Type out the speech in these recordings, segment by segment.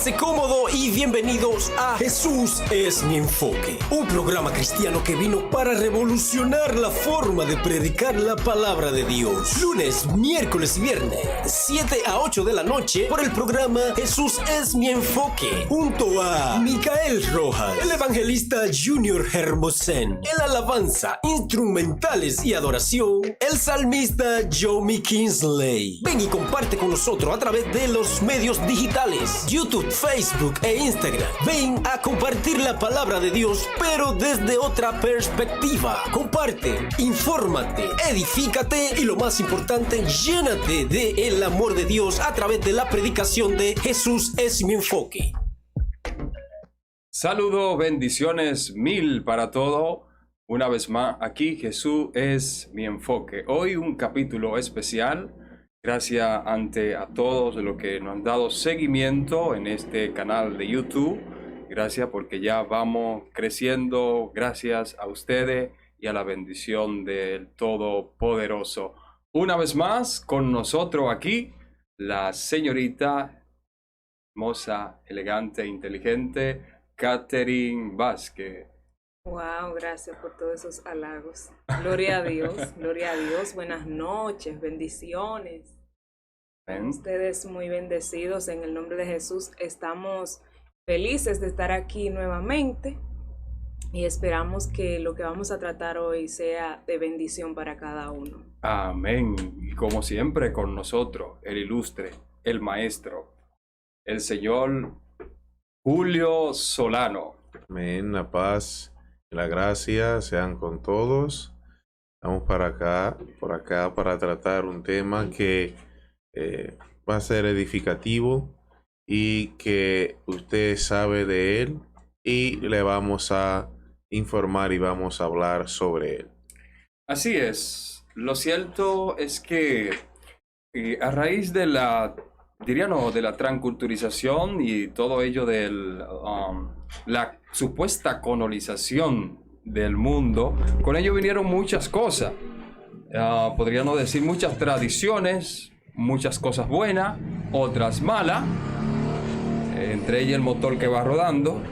Póngase cómodo y bienvenidos a Jesús es mi enfoque, un programa cristiano que vino para revolucionar la forma de predicar la palabra de Dios. Lunes, miércoles y viernes, 7 a 8 de la noche, por el programa Jesús es mi enfoque, junto a Micael Rojas, el evangelista Junior Hermosen, el alabanza, instrumentales y adoración, el salmista Joey Kingsley. Ven y comparte con nosotros a través de los medios digitales, YouTube, Facebook e Instagram. Ven a compartir la palabra de Dios, pero desde otra perspectiva. Comparte, infórmate, edifícate y lo más importante, llénate de el amor de Dios a través de la predicación de Jesús es mi enfoque. Saludos, bendiciones mil para todo. Una vez más, aquí Jesús es mi enfoque. Hoy un capítulo especial. Gracias a todos los que nos han dado seguimiento en este canal de YouTube. Gracias porque ya vamos creciendo. Gracias a ustedes y a la bendición del Todopoderoso. Una vez más con nosotros aquí la señorita hermosa, elegante, inteligente, Catherine Vázquez. Wow, gracias por todos esos halagos. Gloria a Dios, gloria a Dios. Buenas noches, bendiciones. Ustedes muy bendecidos en el nombre de Jesús. Estamos felices de estar aquí nuevamente y esperamos que lo que vamos a tratar hoy sea de bendición para cada uno. Amén. Y como siempre con nosotros, el ilustre, el maestro, el señor Julio Solano. Amén, la paz y la gracia sean con todos. Vamos por acá para tratar un tema que va a ser edificativo y que usted sabe de él y le vamos a informar y vamos a hablar sobre él. Así es. Lo cierto es que a raíz de la transculturización y todo ello de la supuesta colonización del mundo, con ello vinieron muchas cosas. Podríamos decir muchas tradiciones, muchas cosas buenas, otras malas, entre ellas el motor que va rodando.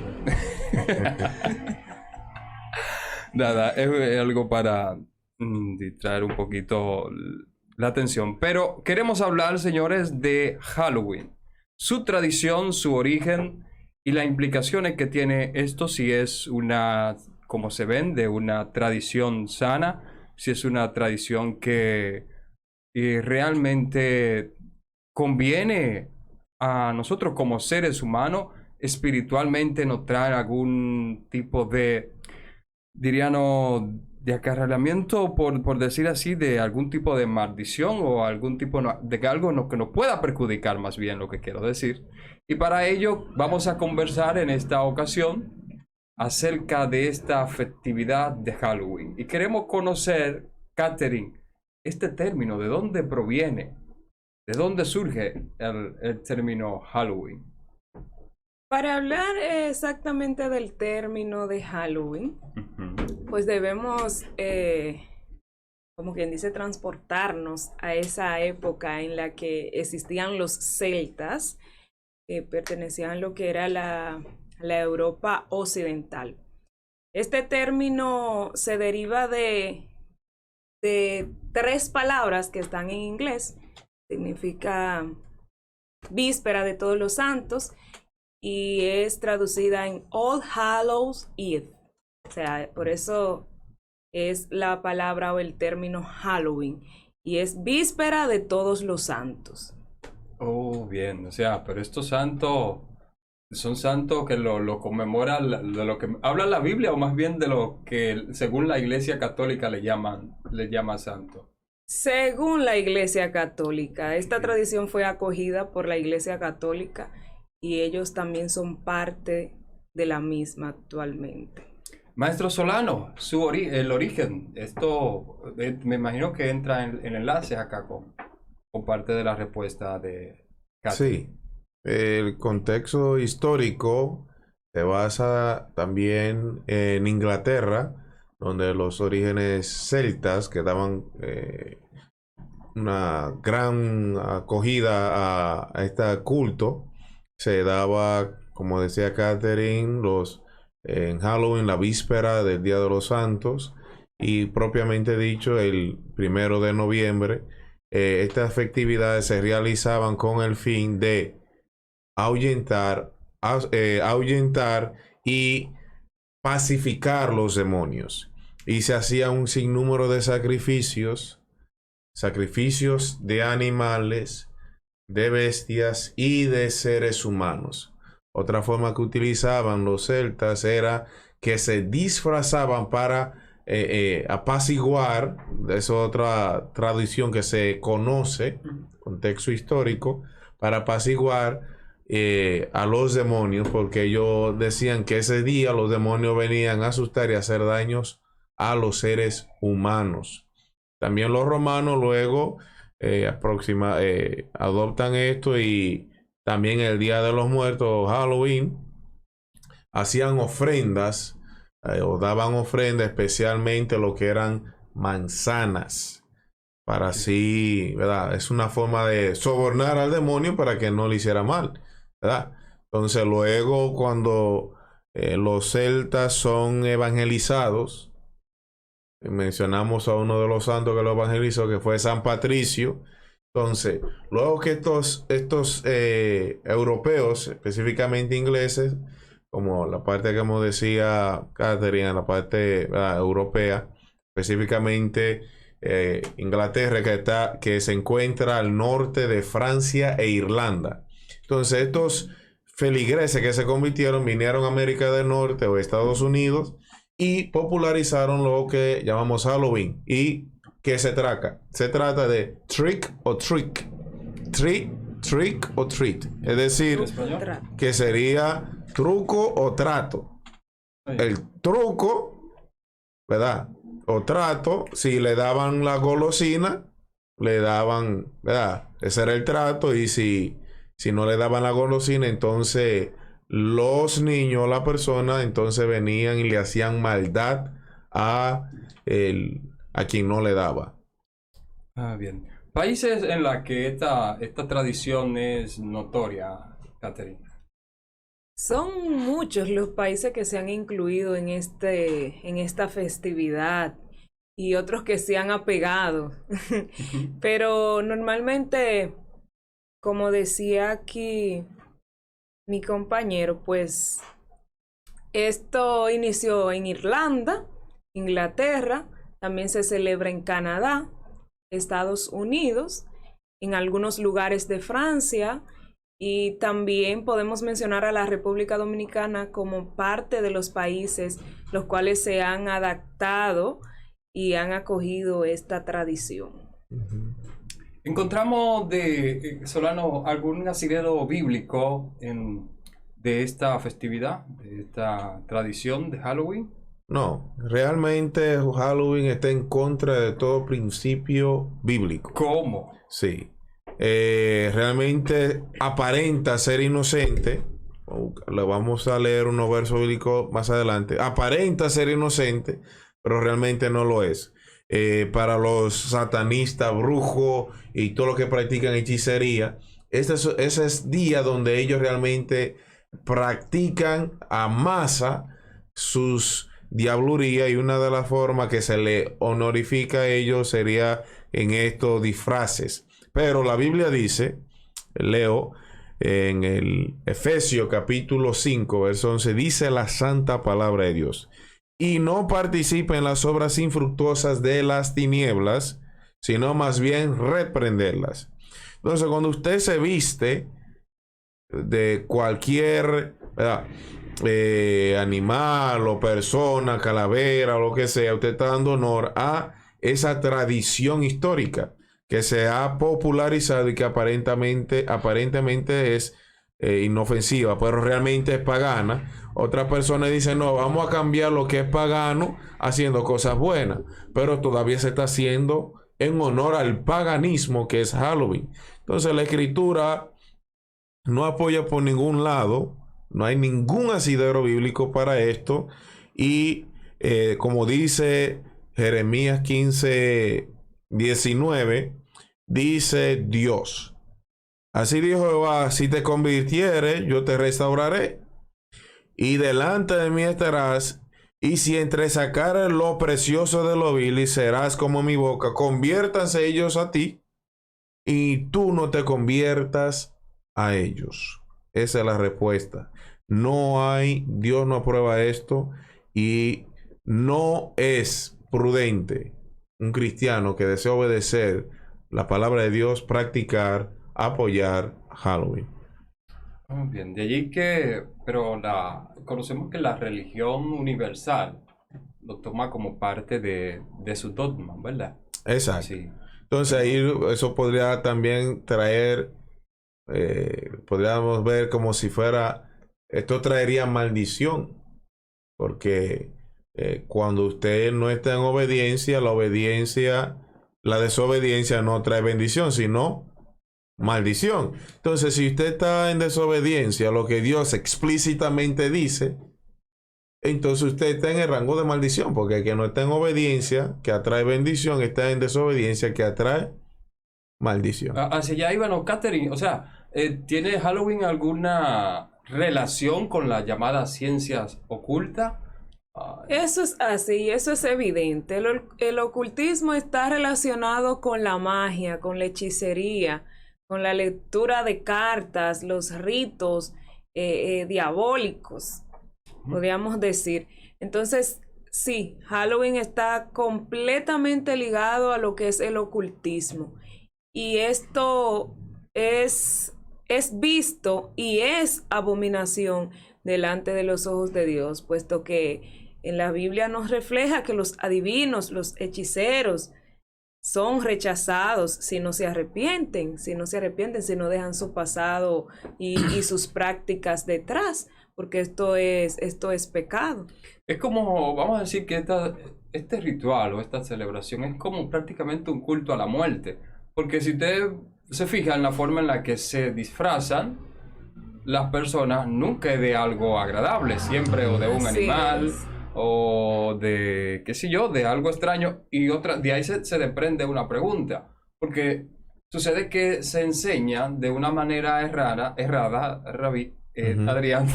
Nada, es algo para distraer un poquito la atención, pero queremos hablar, señores, de Halloween, su tradición, su origen y las implicaciones que tiene esto, si es una, como se vende, una tradición sana, si es una tradición que realmente conviene a nosotros como seres humanos, espiritualmente nos trae algún tipo de, de acarreamiento, por decir así, de algún tipo de maldición o algún tipo de algo que nos pueda perjudicar, más bien lo que quiero decir. Y para ello vamos a conversar en esta ocasión acerca de esta festividad de Halloween. Y queremos conocer, Catherine, este término, ¿de dónde proviene? ¿De dónde surge el término Halloween? Para hablar exactamente del término de Halloween, pues debemos, como quien dice, transportarnos a esa época en la que existían los celtas, que pertenecían a lo que era la Europa occidental. Este término se deriva de tres palabras que están en inglés. Significa víspera de todos los santos y es traducida en All Hallows Eve. O sea, por eso es la palabra o el término Halloween. Y es víspera de todos los santos. Oh, bien. O sea, pero estos santos son santos que lo conmemoran, de lo que habla la Biblia, o más bien de lo que según la Iglesia Católica le llama santo. Según la Iglesia Católica. Esta tradición fue acogida por la Iglesia Católica y ellos también son parte de la misma actualmente. Maestro Solano, el origen, esto me imagino que entra en enlaces acá con parte de la respuesta de Catherine. Sí, el contexto histórico se basa también en Inglaterra, donde los orígenes celtas que daban una gran acogida a este culto se daba, como decía Catherine, en Halloween, la víspera del Día de los Santos, y propiamente dicho, el 1 de noviembre. Estas festividades se realizaban con el fin de ahuyentar, ahuyentar y pacificar los demonios. Y se hacía un sinnúmero de sacrificios de animales, de bestias y de seres humanos. Otra forma que utilizaban los celtas era que se disfrazaban para apaciguar. Es otra tradición que se conoce, contexto histórico, para apaciguar a los demonios, porque ellos decían que ese día los demonios venían a asustar y a hacer daños a los seres humanos. También los romanos luego adoptan esto, y también el Día de los Muertos, Halloween, hacían ofrendas o daban ofrendas, especialmente lo que eran manzanas, para así, ¿verdad? Es una forma de sobornar al demonio para que no le hiciera mal, ¿verdad? Entonces luego, cuando los celtas son evangelizados, mencionamos a uno de los santos que lo evangelizó, que fue San Patricio. Entonces, luego que estos europeos, específicamente ingleses, como la parte que como decía Catherine, la parte europea, específicamente Inglaterra, que se encuentra al norte de Francia e Irlanda. Entonces, estos feligreses que se convirtieron vinieron a América del Norte o Estados Unidos y popularizaron lo que llamamos Halloween. ¿Y qué se trata? Se trata de trick o trick. Trick o treat. Es decir, que sería truco o trato. El truco, ¿verdad? O trato, si le daban la golosina, le daban, ¿verdad? Ese era el trato. Y si no le daban la golosina, entonces los niños, la persona, entonces venían y le hacían maldad a quien no le daba. Bien. Países en los que esta tradición es notoria, Catherine. Son muchos los países que se han incluido en esta festividad y otros que se han apegado. Pero normalmente, como decía aquí mi compañero, pues esto inició en Irlanda, Inglaterra, también se celebra en Canadá, Estados Unidos, en algunos lugares de Francia, y también podemos mencionar a la República Dominicana como parte de los países los cuales se han adaptado y han acogido esta tradición. ¿Encontramos Solano, algún asidero bíblico de esta festividad, de esta tradición de Halloween? No, realmente Halloween está en contra de todo principio bíblico. ¿Cómo? Sí. Realmente aparenta ser inocente. Le vamos a leer unos versos bíblicos más adelante. Aparenta ser inocente, pero realmente no lo es. Para los satanistas, brujos y todo lo que practican hechicería, ese es día donde ellos realmente practican a masa sus diablurías, y una de las formas que se le honorifica a ellos sería en estos disfraces. Pero la Biblia dice, leo en el Efesios capítulo 5, verso 11, dice la santa palabra de Dios: y no participe en las obras infructuosas de las tinieblas, sino más bien reprenderlas. Entonces, cuando usted se viste de cualquier animal o persona, calavera o lo que sea, usted está dando honor a esa tradición histórica que se ha popularizado y que aparentemente es inofensiva, pero realmente es pagana. Otra persona dice, no, vamos a cambiar lo que es pagano haciendo cosas buenas, pero todavía se está haciendo en honor al paganismo que es Halloween. Entonces la escritura no apoya por ningún lado, no hay ningún asidero bíblico para esto, y como dice Jeremías 15:19, dice Dios: Así dijo Jehová, si te convirtieres, yo te restauraré. Y delante de mí estarás, y si entresacares lo precioso de lo vil, y serás como mi boca, conviértanse ellos a ti, y tú no te conviertas a ellos. Esa es la respuesta. Dios no aprueba esto, y no es prudente un cristiano que desea obedecer la palabra de Dios, practicar, apoyar Halloween. Muy bien, de allí pero conocemos que la religión universal lo toma como parte de su dogma, ¿verdad? Exacto. Sí. Entonces ahí eso podría también traer, podríamos ver como si fuera, esto traería maldición, porque cuando usted no está en obediencia, la desobediencia no trae bendición, sino maldición. Entonces, si usted está en desobediencia a lo que Dios explícitamente dice, entonces usted está en el rango de maldición, porque el que no está en obediencia, que atrae bendición, está en desobediencia, que atrae maldición. Hacia allá íbamos, Catherine. O sea, ¿tiene Halloween alguna relación con las llamadas ciencias ocultas? Eso es así, eso es evidente. El ocultismo está relacionado con la magia, con la hechicería, con la lectura de cartas, los ritos diabólicos, podríamos decir. Entonces, sí, Halloween está completamente ligado a lo que es el ocultismo. Y esto es visto y es abominación delante de los ojos de Dios, puesto que en la Biblia nos refleja que los adivinos, los hechiceros, son rechazados si no se arrepienten, si no dejan su pasado y sus prácticas detrás, porque esto es pecado. Es como, vamos a decir que este ritual o esta celebración es como prácticamente un culto a la muerte, porque si usted se fija en la forma en la que se disfrazan las personas, nunca es de algo agradable, siempre o de un animal o de, qué sé yo, de algo extraño. Y de ahí se desprende una pregunta, porque sucede que se enseña de una manera errada, Adrián,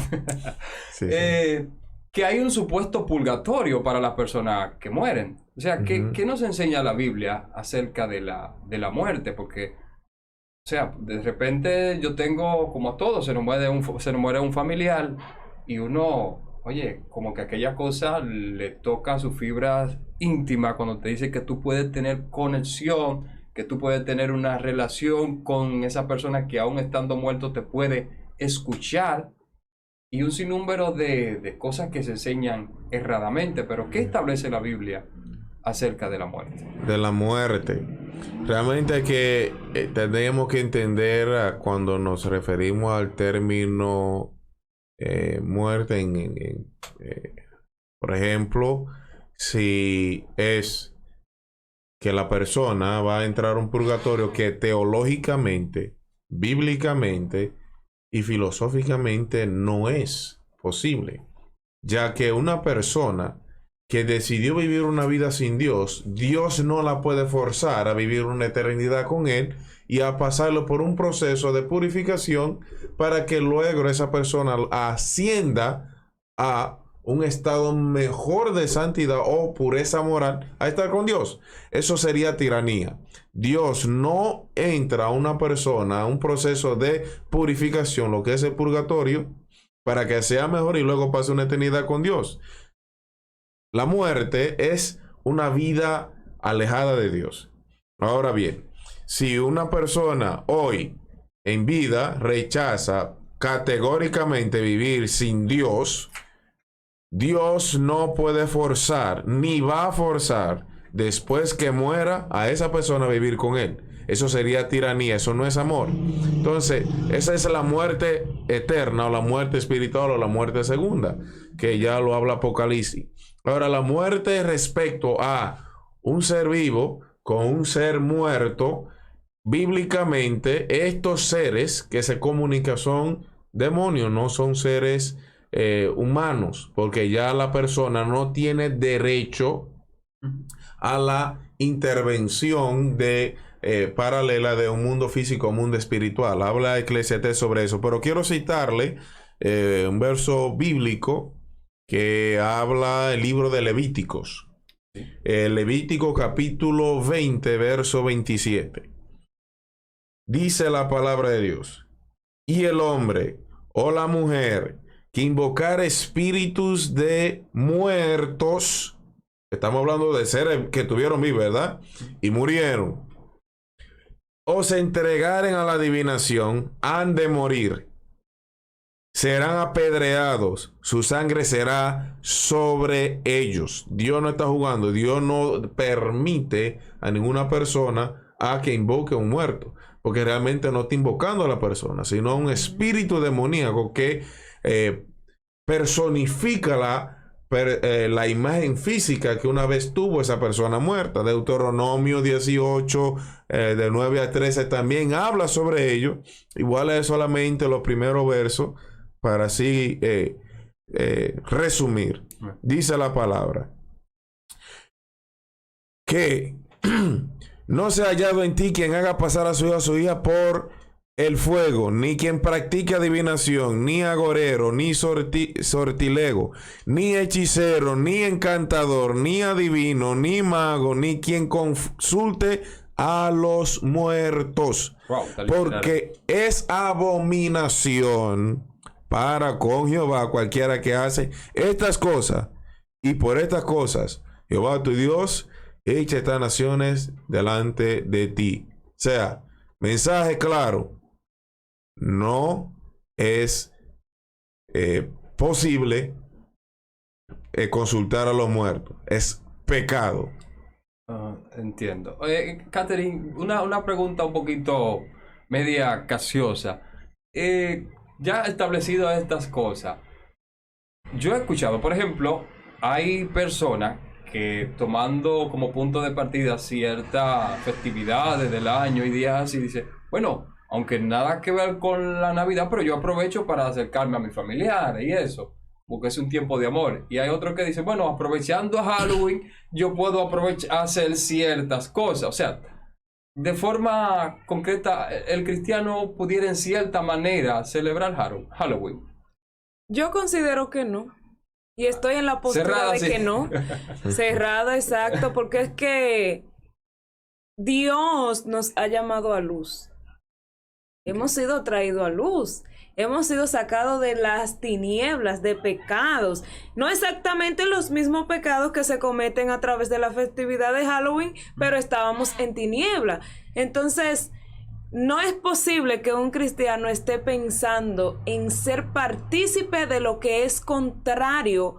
Sí. que hay un supuesto purgatorio para las personas que mueren. O sea, ¿qué nos enseña la Biblia acerca de la muerte? Porque, o sea, de repente yo tengo, como a todos, se nos muere un familiar y uno, oye, como que aquella cosa le toca sus fibras íntimas cuando te dice que tú puedes tener conexión, que tú puedes tener una relación con esa persona que aún estando muerto te puede escuchar, y un sinnúmero de cosas que se enseñan erradamente. Pero ¿qué establece la Biblia acerca de la muerte? De la muerte. Realmente que tendríamos que entender cuando nos referimos al término muerte por ejemplo, si es que la persona va a entrar a un purgatorio que teológicamente, bíblicamente y filosóficamente no es posible, ya que una persona que decidió vivir una vida sin Dios, Dios no la puede forzar a vivir una eternidad con Él y a pasarlo por un proceso de purificación para que luego esa persona ascienda a un estado mejor de santidad o pureza moral a estar con Dios. Eso sería tiranía. Dios no entra a una persona a un proceso de purificación, lo que es el purgatorio, para que sea mejor y luego pase una eternidad con Dios. La muerte es una vida alejada de Dios. Ahora bien, si una persona hoy en vida rechaza categóricamente vivir sin Dios, Dios no puede forzar, ni va a forzar después que muera a esa persona a vivir con él. Eso sería tiranía, eso no es amor. Entonces, esa es la muerte eterna o la muerte espiritual o la muerte segunda, que ya lo habla Apocalipsis. Ahora, la muerte respecto a un ser vivo con un ser muerto, bíblicamente, estos seres que se comunican son demonios, no son seres humanos, porque ya la persona no tiene derecho a la intervención de paralela de un mundo físico a un mundo espiritual. Habla Eclesiastés sobre eso. Pero quiero citarle un verso bíblico que habla el libro de Levíticos. Levítico capítulo 20, verso 27. Dice la palabra de Dios: y el hombre o la mujer que invocar espíritus de muertos, estamos hablando de seres que tuvieron vida, ¿verdad? Y murieron, o se entregaren a la adivinación, han de morir. Serán apedreados, su sangre será sobre ellos. Dios no está jugando, Dios no permite a ninguna persona a que invoque a un muerto, porque realmente no está invocando a la persona, sino a un espíritu demoníaco que personifica la imagen física que una vez tuvo esa persona muerta. Deuteronomio 18, de 9 a 13 también habla sobre ello. Igual es solamente los primeros versos para así resumir. Dice la palabra que no se ha hallado en ti quien haga pasar a su hijo o a su hija por el fuego, ni quien practique adivinación, ni agorero, ni sortilego, ni hechicero, ni encantador, ni adivino, ni mago, ni quien consulte a los muertos. Wow, porque es abominación para con Jehová cualquiera que hace estas cosas, y por estas cosas Jehová tu Dios echa estas naciones delante de ti. O sea, mensaje claro: no es posible consultar a los muertos, es pecado. Entiendo. Catherine, una pregunta un poquito media capciosa. Ya establecido estas cosas, yo he escuchado, por ejemplo, hay personas que tomando como punto de partida ciertas festividades del año y días así, dice, bueno, aunque nada que ver con la Navidad, pero yo aprovecho para acercarme a mis familiares y eso, porque es un tiempo de amor. Y hay otros que dicen, bueno, aprovechando Halloween, yo puedo hacer ciertas cosas. O sea, de forma concreta, el cristiano pudiera en cierta manera celebrar Halloween. Yo considero que no. Y estoy en la postura cerrada, de sí. Que no. Cerrada, exacto, porque es que Dios nos ha llamado a luz. Hemos sido traídos a luz. Hemos sido sacados de las tinieblas, de pecados. No exactamente los mismos pecados que se cometen a través de la festividad de Halloween, pero estábamos en tiniebla. Entonces, no es posible que un cristiano esté pensando en ser partícipe de lo que es contrario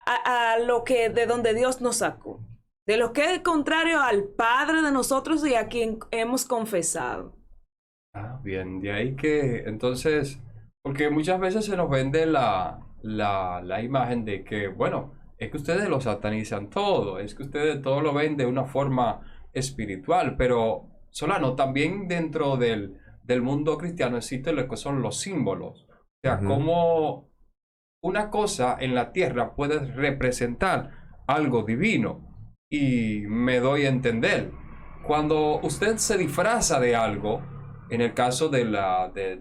a lo que de donde Dios nos sacó. De lo que es contrario al Padre de nosotros y a quien hemos confesado. Ah, bien, de ahí que entonces, porque muchas veces se nos vende la imagen de que, bueno, es que ustedes lo satanizan todo, es que ustedes todo lo ven de una forma espiritual, pero Solano, también dentro del mundo cristiano existen lo que son los símbolos, o sea, como una cosa en la tierra puede representar algo divino, y me doy a entender, cuando usted se disfraza de algo, en el caso de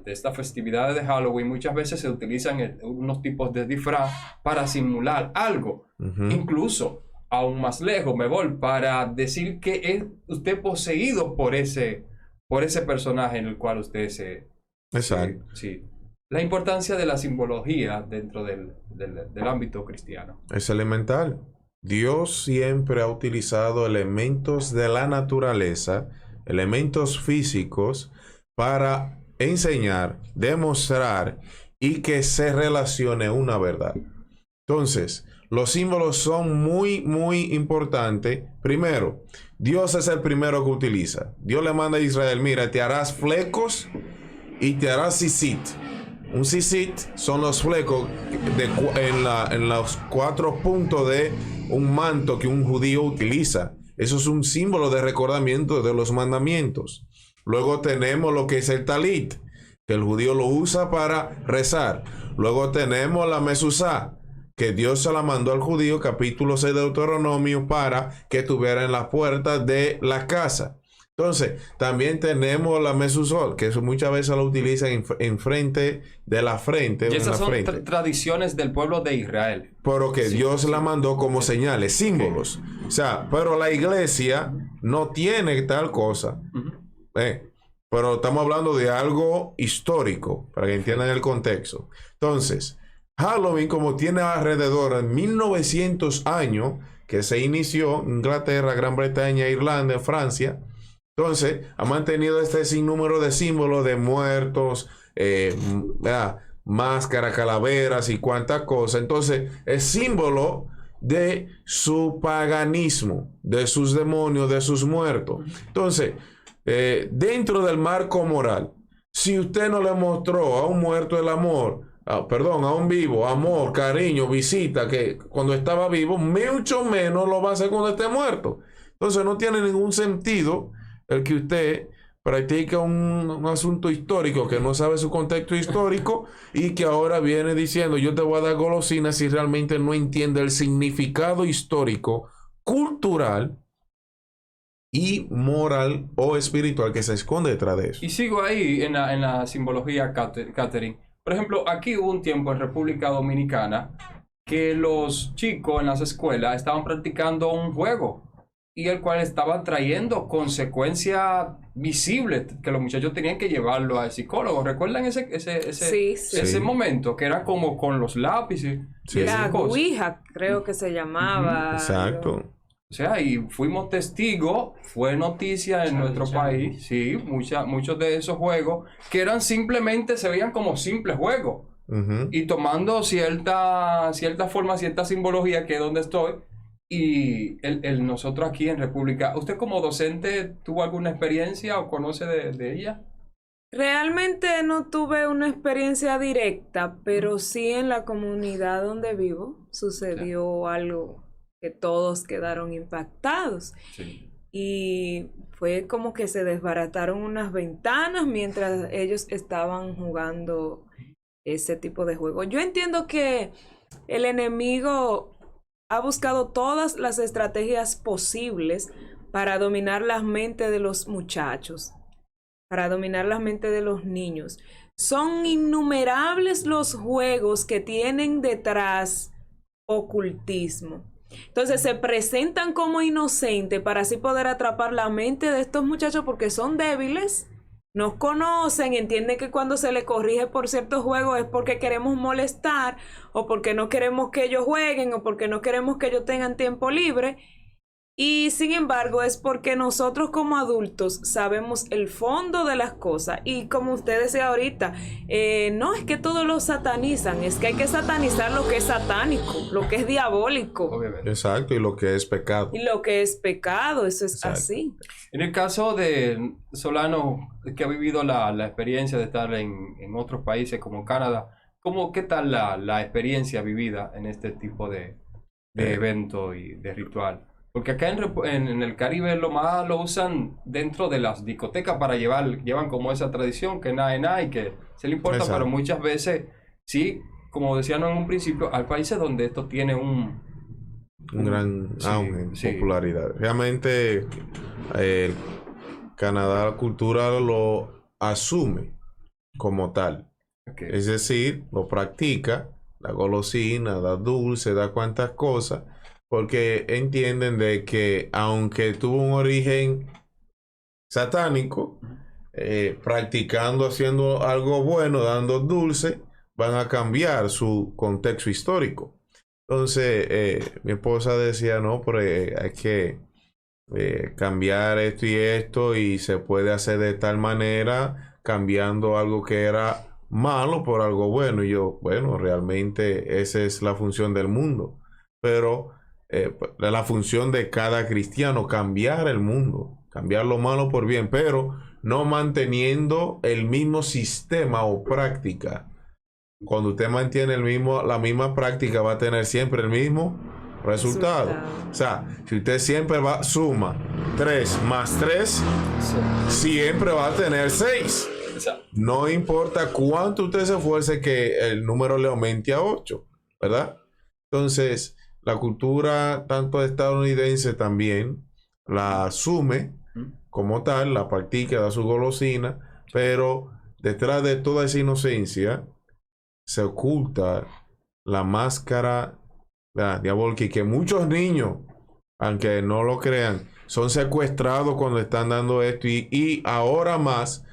esta festividad de Halloween, muchas veces se utilizan unos tipos de disfraz para simular algo. Incluso, aún más lejos, me voy para decir que es usted poseído por ese personaje en el cual usted se... Exacto. Sí. La importancia de la simbología dentro del ámbito cristiano. Es elemental. Dios siempre ha utilizado elementos de la naturaleza, elementos físicos, para enseñar, demostrar y que se relacione una verdad. Entonces, los símbolos son muy, muy importantes. Primero, Dios es el primero que utiliza. Dios le manda a Israel, mira, te harás flecos y te harás sisit. Un sisit son los flecos en los 4 puntos de un manto que un judío utiliza. Eso es un símbolo de recordamiento de los mandamientos. Luego tenemos lo que es el talit, que el judío lo usa para rezar. Luego tenemos la mezuzá, que Dios se la mandó al judío, capítulo 6 de Deuteronomio, para que estuviera en las puertas de la casa. Entonces, también tenemos la mezuzot, que eso muchas veces lo utilizan en frente de la frente. Y esas en la son tradiciones del pueblo de Israel. Pero que Dios la mandó como señales, símbolos. O sea, pero la iglesia no tiene tal cosa. Pero estamos hablando de algo histórico, para que entiendan el contexto. Entonces, Halloween, como tiene alrededor de 1900 años, que se inició en Inglaterra, Gran Bretaña, Irlanda, Francia. Entonces, ha mantenido este sinnúmero de símbolos de muertos, máscaras, calaveras y cuantas cosas. Entonces, es símbolo de su paganismo, de sus demonios, de sus muertos. Entonces, dentro del marco moral, si usted no le mostró a un muerto el amor, a un vivo, amor, cariño, visita, que cuando estaba vivo, mucho menos lo va a hacer cuando esté muerto. Entonces, no tiene ningún sentido el que usted practica un asunto histórico que no sabe su contexto histórico y que ahora viene diciendo yo te voy a dar golosinas si realmente no entiende el significado histórico, cultural y moral o espiritual que se esconde detrás de eso. Y sigo ahí en la simbología, Catherine. Por ejemplo, aquí hubo un tiempo en República Dominicana que los chicos en las escuelas estaban practicando un juego y el cual estaba trayendo consecuencias visibles que los muchachos tenían que llevarlo al psicólogo. ¿Recuerdan ese momento? Que era como con los lápices. Sí. La Ouija, creo que se llamaba. Exacto. O sea, y fuimos testigos, fue noticia en nuestro país, sí, muchos de esos juegos que eran simplemente, se veían como simples juegos. Y tomando cierta forma, cierta simbología, que es donde estoy. Y nosotros aquí en República, ¿usted como docente tuvo alguna experiencia o conoce de ella? Realmente no tuve una experiencia directa, pero sí en la comunidad donde vivo sucedió algo que todos quedaron impactados. Sí. Y fue como que se desbarataron unas ventanas mientras ellos estaban jugando ese tipo de juego. Yo entiendo que el enemigo ha buscado todas las estrategias posibles para dominar las mentes de los muchachos, para dominar las mentes de los niños. Son innumerables los juegos que tienen detrás ocultismo. Entonces se presentan como inocentes para así poder atrapar la mente de estos muchachos porque son débiles, nos conocen, entienden que cuando se les corrige por ciertos juegos es porque queremos molestar o porque no queremos que ellos jueguen o porque no queremos que ellos tengan tiempo libre. Y sin embargo es porque nosotros como adultos sabemos el fondo de las cosas y como usted decía ahorita, no es que todos lo satanizan, es que hay que satanizar lo que es satánico, lo que es diabólico. Obviamente. Exacto, y lo que es pecado. Y lo que es pecado, eso es así. En el caso de Solano, que ha vivido la experiencia de estar en otros países como Canadá, ¿qué tal la experiencia vivida en este tipo de evento y de ritual? Porque acá en el Caribe lo usan dentro de las discotecas para llevan como esa tradición que nada y que se le importa, pero muchas veces, sí, como decían en un principio, hay países donde esto tiene un gran auge en popularidad. Realmente Canadá la cultura lo asume como tal. Okay. Es decir, lo practica, da golosina, da dulce, da cuantas cosas, porque entienden de que aunque tuvo un origen satánico, practicando, haciendo algo bueno, dando dulce, van a cambiar su contexto histórico. Entonces, mi esposa decía, no, pero hay que cambiar esto y se puede hacer de tal manera, cambiando algo que era malo por algo bueno. Y yo, bueno, realmente esa es la función del mundo, pero la función de cada cristiano, cambiar el mundo, cambiar lo malo por bien, pero no manteniendo el mismo sistema o práctica. Cuando usted mantiene la misma práctica, va a tener siempre el mismo resultado. O sea, si usted siempre suma 3 más 3, siempre va a tener 6. No importa cuánto usted se esfuerce que el número le aumente a 8, ¿verdad? Entonces, la cultura tanto estadounidense también la asume como tal, la practica, da su golosina, pero detrás de toda esa inocencia se oculta la máscara diabólica, y que muchos niños, aunque no lo crean, son secuestrados cuando están dando esto, y ahora más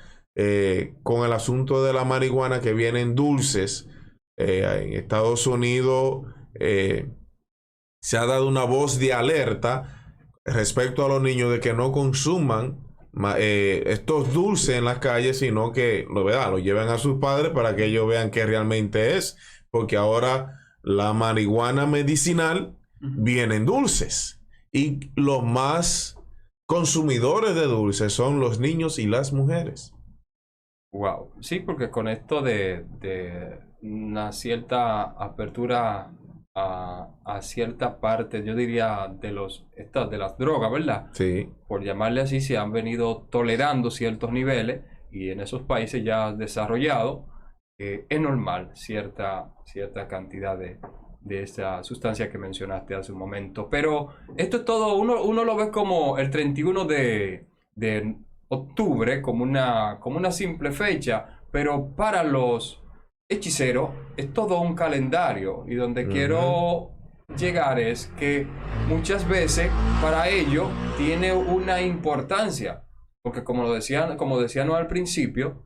con el asunto de la marihuana, que vienen dulces. En Estados Unidos se ha dado una voz de alerta respecto a los niños de que no consuman estos dulces en las calles, sino que lo lleven a sus padres para que ellos vean qué realmente es, porque ahora la marihuana medicinal viene en dulces, y los más consumidores de dulces son los niños y las mujeres. Wow, sí, porque con esto de una cierta apertura a cierta parte, yo diría, de las drogas, ¿verdad? Sí. Por llamarle así, se han venido tolerando ciertos niveles, y en esos países ya desarrollados es normal cierta cantidad de esa sustancia que mencionaste hace un momento. Pero esto es todo, uno lo ve como el 31 de octubre, como una simple fecha, pero para los hechiceros es todo un calendario, y donde quiero llegar es que muchas veces para ellos tiene una importancia, porque como decíamos al principio,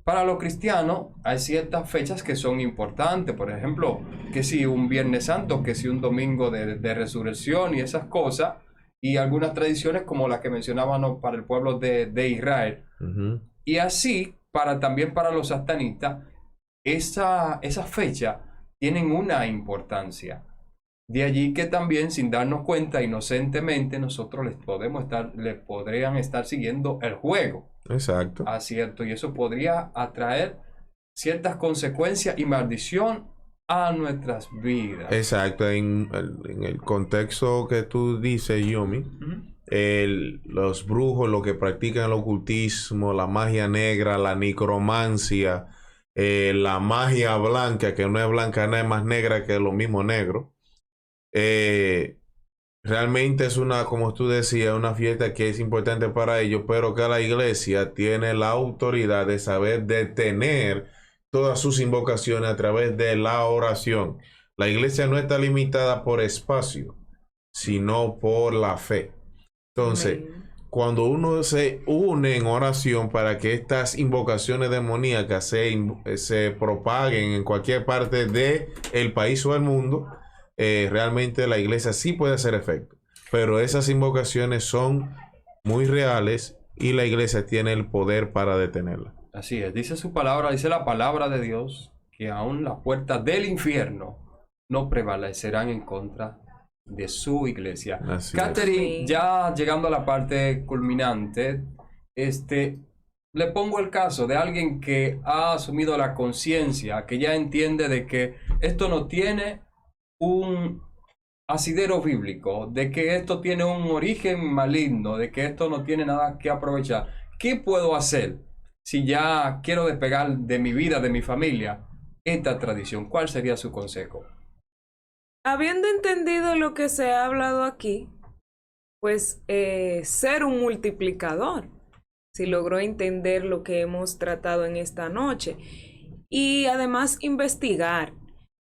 para los cristianos hay ciertas fechas que son importantes. Por ejemplo, que si un Viernes Santo, que si un domingo de resurrección y esas cosas, y algunas tradiciones como las que mencionábamos para el pueblo de Israel. Y así, también para los satanistas, esa fecha tienen una importancia. De allí que también, sin darnos cuenta, inocentemente, nosotros le podrían estar siguiendo el juego. Exacto. Cierto, y eso podría atraer ciertas consecuencias y maldición a nuestras vidas. Exacto, en el contexto que tú dices, Yomi, los brujos, lo que practican el ocultismo, la magia negra, la necromancia, la magia blanca, que no es blanca, nada más negra que lo mismo negro. Realmente es como tú decías, una fiesta que es importante para ellos, pero que la iglesia tiene la autoridad de saber detener todas sus invocaciones a través de la oración. La iglesia no está limitada por espacio, sino por la fe. Entonces, cuando uno se une en oración para que estas invocaciones demoníacas se propaguen en cualquier parte del país o del mundo, realmente la iglesia sí puede hacer efecto. Pero esas invocaciones son muy reales, y la iglesia tiene el poder para detenerlas. Así es, dice la palabra de Dios, que aún las puertas del infierno no prevalecerán en contra de su iglesia. Catherine, ya llegando a la parte culminante, le pongo el caso de alguien que ha asumido la conciencia, que ya entiende de que esto no tiene un asidero bíblico, de que esto tiene un origen maligno, de que esto no tiene nada que aprovechar. ¿Qué puedo hacer si ya quiero despegar de mi vida, de mi familia, esta tradición? ¿Cuál sería su consejo? Habiendo entendido lo que se ha hablado aquí, pues ser un multiplicador, si logró entender lo que hemos tratado en esta noche. Y además investigar.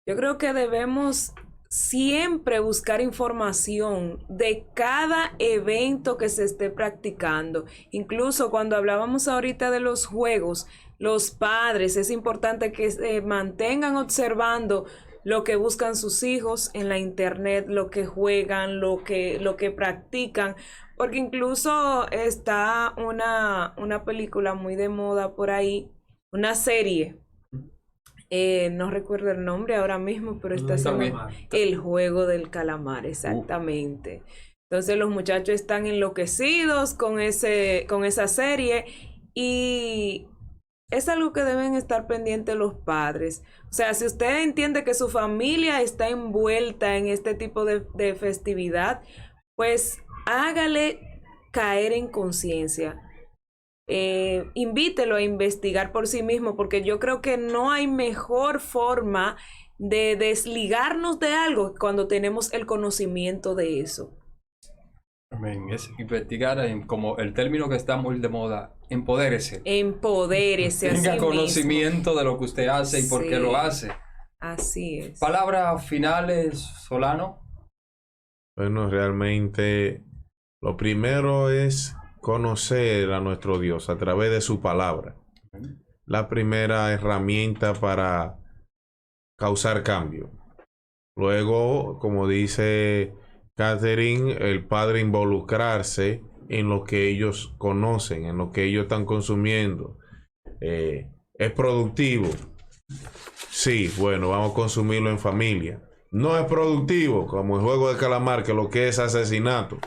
Yo creo que debemos siempre buscar información de cada evento que se esté practicando. Incluso cuando hablábamos ahorita de los juegos, los padres, es importante que se mantengan observando lo que buscan sus hijos en la internet, lo que juegan, lo que practican, porque incluso está una película muy de moda por ahí, una serie, no recuerdo el nombre ahora mismo, pero está haciendo El Juego del Calamar, exactamente. Entonces los muchachos están enloquecidos con esa serie, y es algo que deben estar pendientes los padres. O sea, si usted entiende que su familia está envuelta en este tipo de festividad, pues hágale caer en conciencia. Invítelo a investigar por sí mismo, porque yo creo que no hay mejor forma de desligarnos de algo cuando tenemos el conocimiento de eso. Amén. Es investigar como el término que está muy de moda, empodérese. Empodérese a sí Tenga mismo. conocimiento de lo que usted hace y por qué lo hace. Así es. Palabras finales, Solano. Bueno, realmente lo primero es conocer a nuestro Dios a través de su palabra. La primera herramienta para causar cambio. Luego, como dice Catherine, el padre involucrarse en lo que ellos conocen, en lo que ellos están consumiendo. ¿Es productivo? Sí, bueno, vamos a consumirlo en familia. No es productivo, como el juego de calamar, que lo que es asesinato.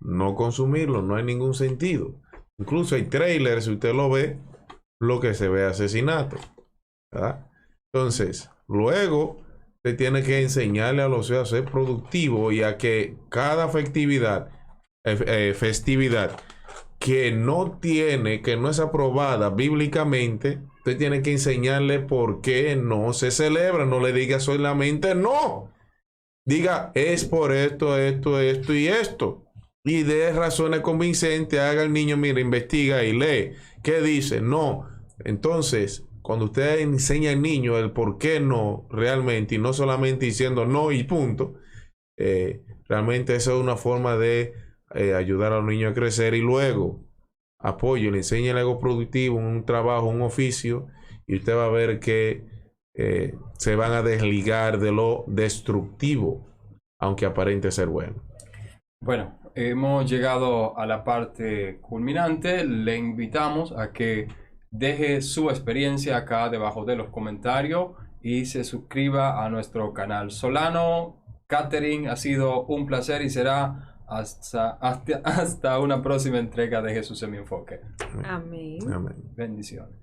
No consumirlo, no hay ningún sentido. Incluso hay trailers, si usted lo ve, lo que se ve es asesinato, ¿verdad? Entonces, luego usted tiene que enseñarle a los hijos a ser productivo y a que cada festividad que no es aprobada bíblicamente, usted tiene que enseñarle por qué no se celebra. No le diga solamente no. Diga, es por esto, esto, esto y esto. Y dé razones convincentes, haga al niño, mira, investiga y lee. ¿Qué dice? No. Entonces, cuando usted enseña al niño el por qué no realmente, y no solamente diciendo no y punto, realmente esa es una forma de ayudar a los niños a crecer. Y luego, apoyo, le enseña el ego productivo, un trabajo, un oficio, y usted va a ver que se van a desligar de lo destructivo, aunque aparente ser bueno. Bueno, hemos llegado a la parte culminante. Le invitamos a que deje su experiencia acá debajo de los comentarios y se suscriba a nuestro canal. Solano, Catherine, ha sido un placer y será hasta una próxima entrega de Jesús en mi enfoque. Amén. Amén. Bendiciones.